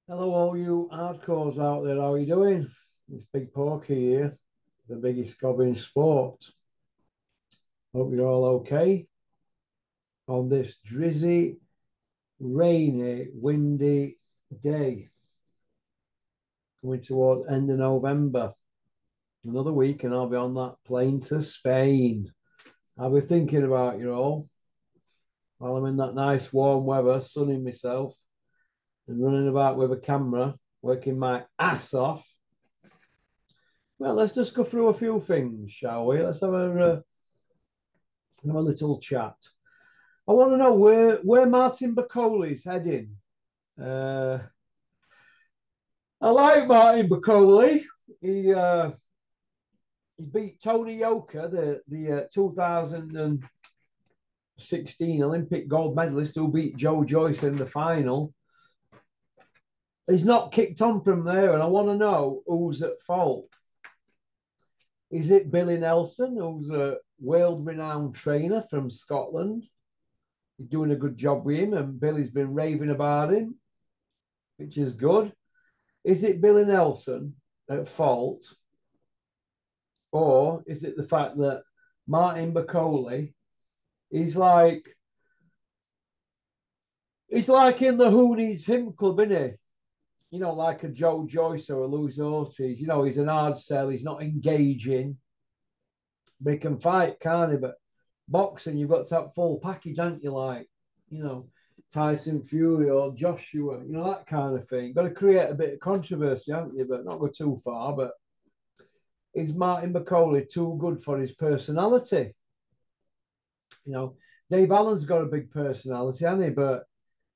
Hello, all you hardcores out there. How are you doing? It's Big Porky here, the biggest gob in sport. Hope you're all okay on this drizzy, rainy, windy day coming towards end of November. Another week, and I'll be on that plane to Spain. I'll be thinking about you all while I'm in that nice warm weather, sunning myself and running about with a camera, working my ass off. Well, let's just go through a few things, shall we? Let's have a little chat. I want to know where Martin Bacoli's heading. Uh, I like Martin Bacoli. He beat Tony Yoka, the 2016 Olympic gold medalist, who beat Joe Joyce in the final. He's not kicked on from there, and I want to know who's at fault. Is it Billy Nelson, who's a world-renowned trainer from Scotland? He's doing a good job with him, and Billy's been raving about him, which is good. Is it Billy Nelson at fault, or is it the fact that Martin Bacoli is he's like in the Who Needs Him club, isn't he? You know, like a Joe Joyce or a Louis Ortiz. You know, he's an hard sell. He's not engaging. But he can fight, can't he? But boxing, you've got to have full package, aren't you? Like, you know, Tyson Fury or Joshua, you know, that kind of thing. Got to create a bit of controversy, haven't you? But not go too far. But is Martin Bacoli too good for his personality? You know, Dave Allen's got a big personality, hasn't he? But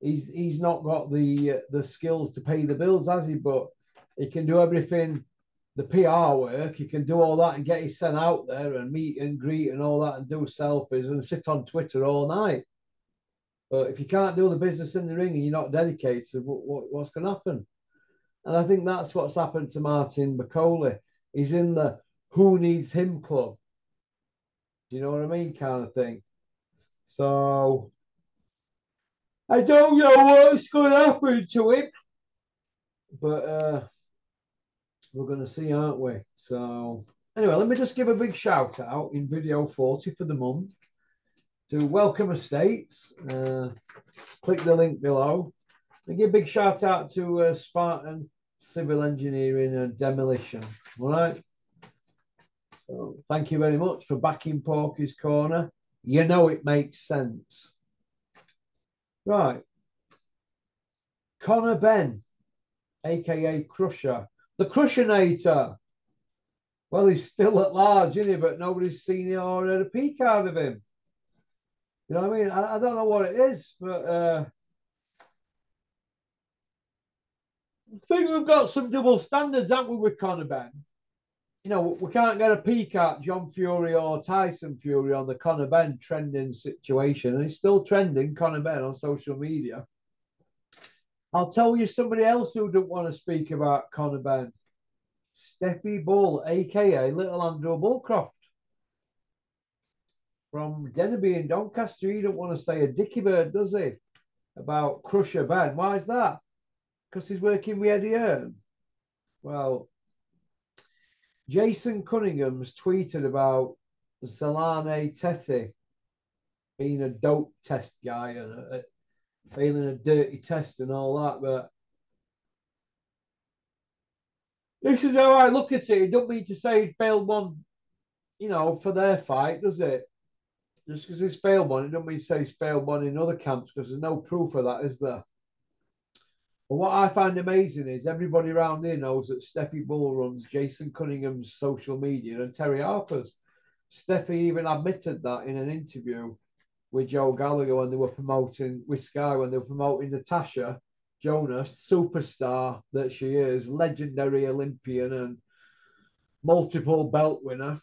he's not got the skills to pay the bills, has he? But he can do everything, the PR work. He can do all that and get his son out there and meet and greet and all that and do selfies and sit on Twitter all night. But if you can't do the business in the ring and you're not dedicated, what's going to happen? And I think that's what's happened to Martin Bacoli. He's in the Who Needs Him club. Do you know what I mean? Kind of thing. So I don't know what's going to happen to him, but we're going to see, aren't we? So anyway, let me just give a big shout out in video 40 for the month to Welcome Estates. Click the link below. And give a big shout out to Spartan Civil Engineering and Demolition. All right. So thank you very much for backing Porky's Corner. You know it makes sense. Right. Connor Ben, aka Crusher, the Crushinator. Well, he's still at large, isn't he? But nobody's seen it or heard a peek out of him. You know what I mean? I don't know what it is, but I think we've got some double standards, haven't we, with Conor Ben? You know, we can't get a peek at John Fury or Tyson Fury on the Conor Ben trending situation. And he's still trending, Conor Ben, on social media. I'll tell you somebody else who don't want to speak about Conor Ben. Steffi Bull, aka Little Andrew Bullcroft from Denby in Doncaster. He don't want to say a dicky bird, does he? About Crusher Ben. Why is that? Because he's working with Eddie Hearn. Well, Jason Cunningham's tweeted about Zalane Teti being a dope test guy and failing a dirty test and all that. But this is how I look at it. It don't mean to say he failed one, you know, for their fight, does it? Just because he's failed one, it don't mean to say he's failed one in other camps because there's no proof of that, is there? But what I find amazing is everybody around here knows that Steffi Bull runs Jason Cunningham's social media and Terry Harper's. Steffi even admitted that in an interview with Joe Gallagher when they were promoting with Sky, when they were promoting Natasha Jonas, superstar that she is, legendary Olympian and multiple belt winner.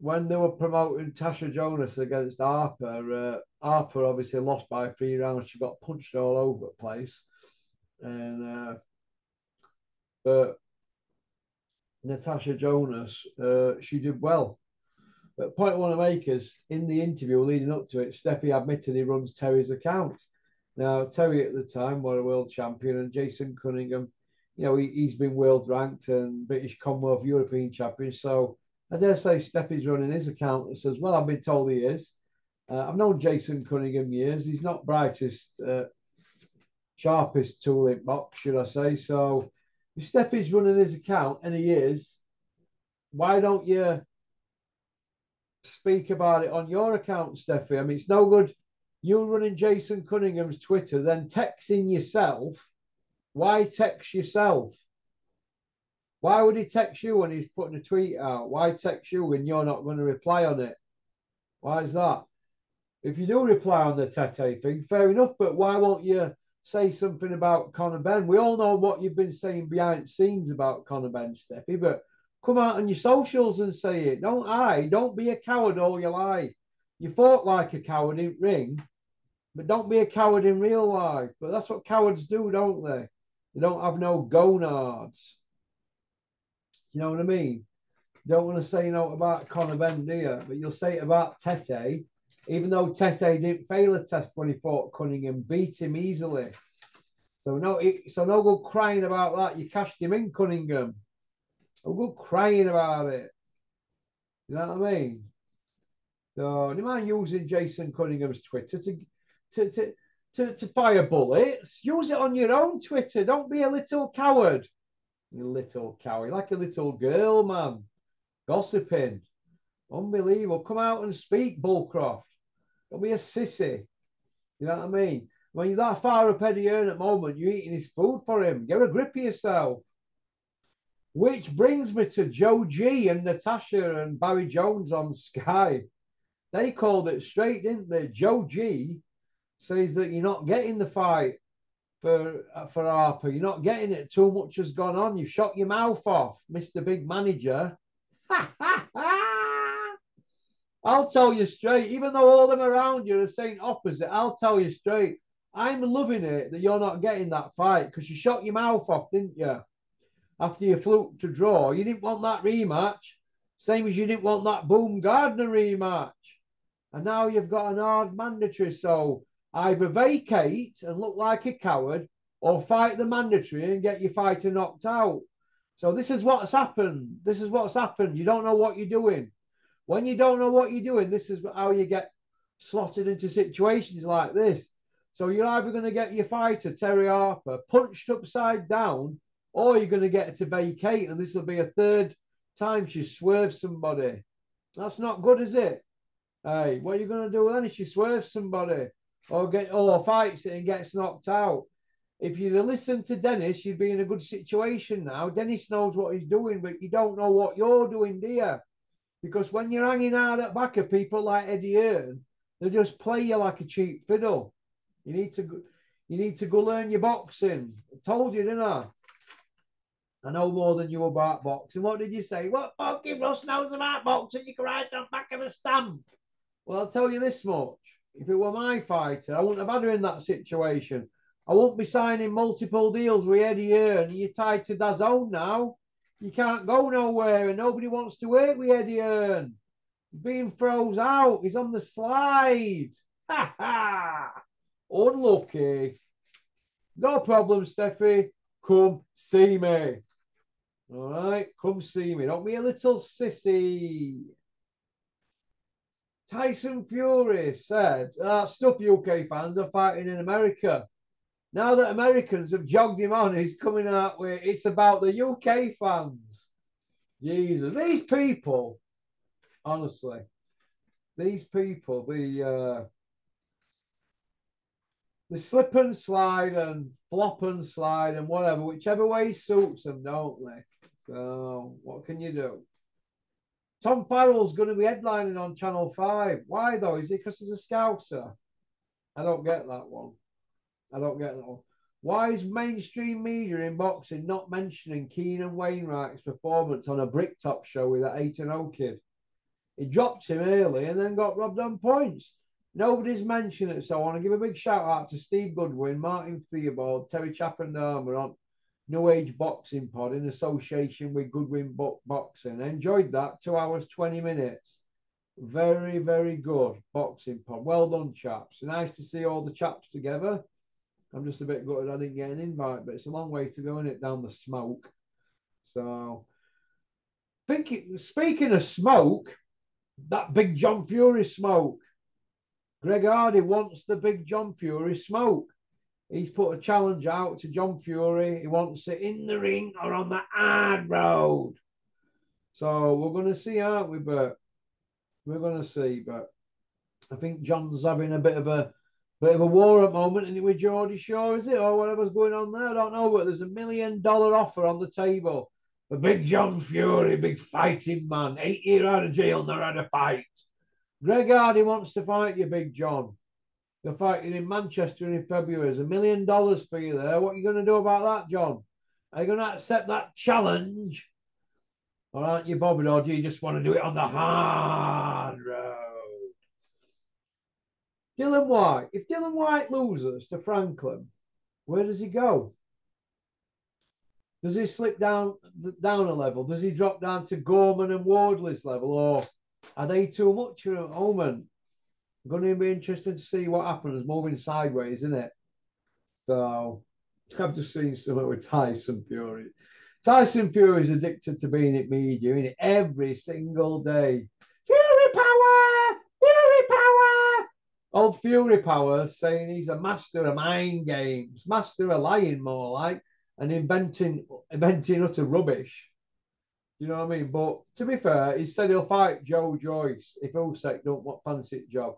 When they were promoting Tasha Jonas against Harper obviously lost by 3 rounds. She got punched all over the place, and but Natasha Jonas, she did well. But the point I want to make is in the interview leading up to it, Steffi admitted he runs Terry's account. Now, Terry at the time was a world champion, and Jason Cunningham, he's been world ranked and British Commonwealth European champion. So I dare say Steffi's running his account as well. I've been told he is. I've known Jason Cunningham years. He's not brightest, sharpest tool in box, should I say. So if Steffi's running his account, and he is, why don't you speak about it on your account, Steffi? I mean, it's no good you running Jason Cunningham's Twitter, then texting yourself. Why text yourself? Why would he text you when he's putting a tweet out? Why text you when you're not going to reply on it? Why is that? If you do reply on the Tete thing, fair enough, but why won't you say something about Conor Benn? We all know what you've been saying behind the scenes about Conor Benn, Steffi, but come out on your socials and say it. Don't be a coward all your life. You fought like a coward in ring, but don't be a coward in real life. But that's what cowards do, don't they? They don't have no gonads. You know what I mean? You don't want to say about Conor Benn, do you? But you'll say it about Tete, even though Tete didn't fail a test when he fought Cunningham, beat him easily. So no good crying about that. You cashed him in, Cunningham. No good crying about it. You know what I mean? So do you mind using Jason Cunningham's Twitter to fire bullets? Use it on your own Twitter. Don't be a little coward. You little coward, like a little girl, man. Gossiping. Unbelievable. Come out and speak, Bullcroft. Don't be a sissy. You know what I mean? When you're that far up Eddie Hearn at the moment, you're eating his food for him. Get a grip of yourself. Which brings me to Joe G and Natasha and Barry Jones on Sky. They called it straight, didn't they? Joe G says that you're not getting the fight for Harper. You're not getting it. Too much has gone on. You've shot your mouth off, Mr. Big Manager. I'll tell you straight, even though all them around you are saying opposite, I'll tell you straight. I'm loving it that you're not getting that fight because you shot your mouth off, didn't you? After you fluked to draw. You didn't want that rematch. Same as you didn't want that Boom Gardner rematch. And now you've got an hard mandatory. So either vacate and look like a coward or fight the mandatory and get your fighter knocked out. So this is what's happened. This is what's happened. You don't know what you're doing. When you don't know what you're doing, this is how you get slotted into situations like this. So you're either going to get your fighter, Terry Harper, punched upside down, or you're going to get her to vacate, and this will be a third time she swerves somebody. That's not good, is it? Hey, what are you going to do then if she swerves somebody or fights it and gets knocked out? If you'd have listened to Dennis, you'd be in a good situation now. Dennis knows what he's doing, but you don't know what you're doing, do you? Because when you're hanging out at back of people like Eddie Hearn, they just play you like a cheap fiddle. You need to go learn your boxing. I told you, didn't I? I know more than you about boxing. What did you say? What fucking Russ knows about boxing? You can write on the back of a stamp. Well, I'll tell you this much. If it were my fighter, I wouldn't have had her in that situation. I wouldn't be signing multiple deals with Eddie Hearn. You're tied to DAZN now. You can't go nowhere, and nobody wants to work with Eddie Hearn. He's being froze out. He's on the slide. Ha ha! Unlucky. No problem, Steffi. Come see me. All right, come see me. Don't be a little sissy. Tyson Fury said, stuff UK fans are fighting in America. Now that Americans have jogged him on, he's coming out with it's about the UK fans. Jesus, these people, honestly, these people, the slip and slide and flop and slide and whatever, whichever way suits them, don't they? So what can you do? Tom Farrell's going to be headlining on Channel 5. Why though? Is it because he's a Scouser? I don't get that one. I don't get that one. Why is mainstream media in boxing not mentioning Keenan Wainwright's performance on a Bricktop show with that 8-0 kid? He dropped him early and then got robbed on points. Nobody's mentioned it, so I want to give a big shout out to Steve Goodwin, Martin Theobald, Terry Chappendama on New Age Boxing Pod in association with Goodwin Boxing. I enjoyed that. 2 hours, 20 minutes. Very, very good boxing pod. Well done, chaps. Nice to see all the chaps together. I'm just a bit gutted I didn't get an invite, but it's a long way to go in it down the smoke. So, speaking of smoke, that Big John Fury smoke. Greg Hardy wants the Big John Fury smoke. He's put a challenge out to John Fury. He wants it in the ring or on the hard road. So we're going to see, aren't we, Bert? We're going to see, but I think John's having a bit of a war at the moment, and with Geordie Shaw, is it, or whatever's going on there? I don't know, but there's $1 million offer on the table. The Big John Fury, big fighting man, 8 years out of jail, never had a fight. Greg Hardy wants to fight you, Big John. You're fighting in Manchester in February. There's $1 million for you there. What are you going to do about that, John? Are you going to accept that challenge? Or aren't you bothered, or do you just want to do it on the hard road? Dylan White. If Dylan White loses to Franklin, where does he go? Does he slip down a level? Does he drop down to Gorman and Wardley's level, or are they too much at the moment? Going to be interesting to see what happens moving sideways, isn't it? So I've just seen something with Tyson Fury. Tyson Fury is addicted to being at media, isn't it? Every single day. Fury power! Fury power! Old Fury power saying he's a master of mind games, master of lying more like, and inventing utter rubbish. You know what I mean? But to be fair, he said he'll fight Joe Joyce if Usyk don't want fancy job.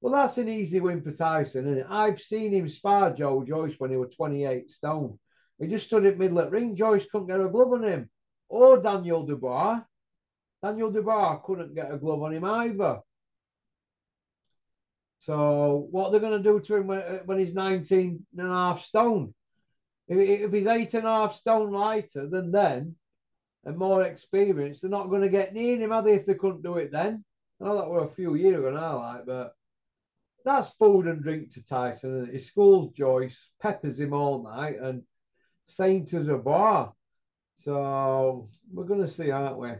Well, that's an easy win for Tyson, isn't it? I've seen him spar Joe Joyce when he was 28 stone. He just stood at middle at ring. Joyce couldn't get a glove on him. Or Daniel Dubois. Daniel Dubois couldn't get a glove on him either. So what are they going to do to him when he's 19 and a half stone? If he's 8.5 stone lighter than then, and more experienced, they're not going to get near him, are they, if they couldn't do it then? I know that were a few years ago now, like, but that's food and drink to Tyson. And he schools Joyce, peppers him all night, and saying to the bar. So we're going to see, aren't we?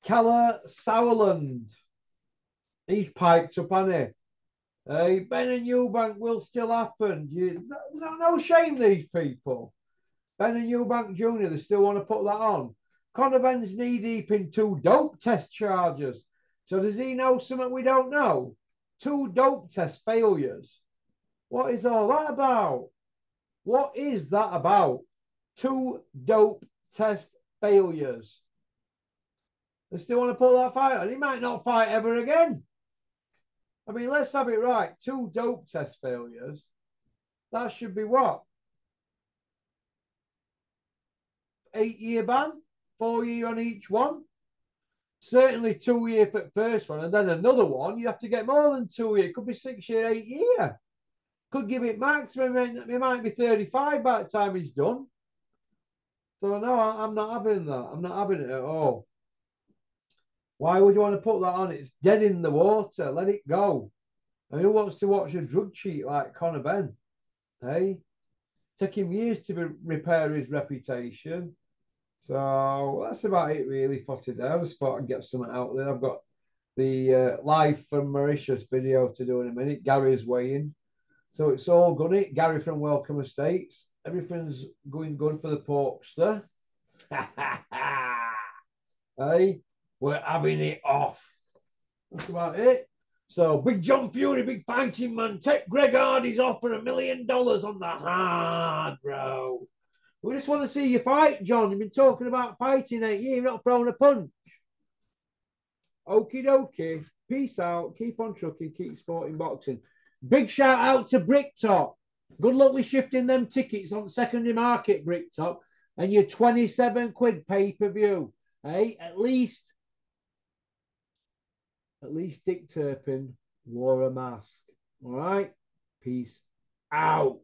Keller Sauerland. He's piped up, hasn't he? Hey, Ben and Eubank will still happen. No shame, these people. Ben and Eubank Jr., they still want to put that on. Conor Ben's knee deep in 2 dope test charges. So does he know something we don't know? 2 dope test failures. What is all that about? What is that about? 2 dope test failures. They still want to put that fight on. He might not fight ever again. I mean, let's have it right. 2 dope test failures. That should be what? 8-year ban? 4 year on each one? Certainly 2 year for the first one, and then another one. You have to get more than 2 year. It could be 6 year, 8 year. Could give it maximum. He might be 35 by the time he's done. So no, I'm not having that. I'm not having it at all. Why would you want to put that on? It's dead in the water. Let it go. And who wants to watch a drug cheat like Conor Ben? Hey, take him years to repair his reputation. So that's about it really for today. I just thought I'd get something out there. I've got the live from Mauritius video to do in a minute. Gary's weighing. So it's all good. Gary from Welcome Estates. Everything's going good for the Porkster. Hey, we're having it off. That's about it. So, Big John Fury, big fighting man, take Greg Hardy's offer $1 million on the hard road. We just want to see you fight, John. You've been talking about fighting 8 years, you've not thrown a punch. Okie dokie. Peace out. Keep on trucking. Keep sporting boxing. Big shout out to Bricktop. Good luck with shifting them tickets on secondary market, Bricktop, and your 27 quid pay-per-view. Hey, at least Dick Turpin wore a mask. All right? Peace out.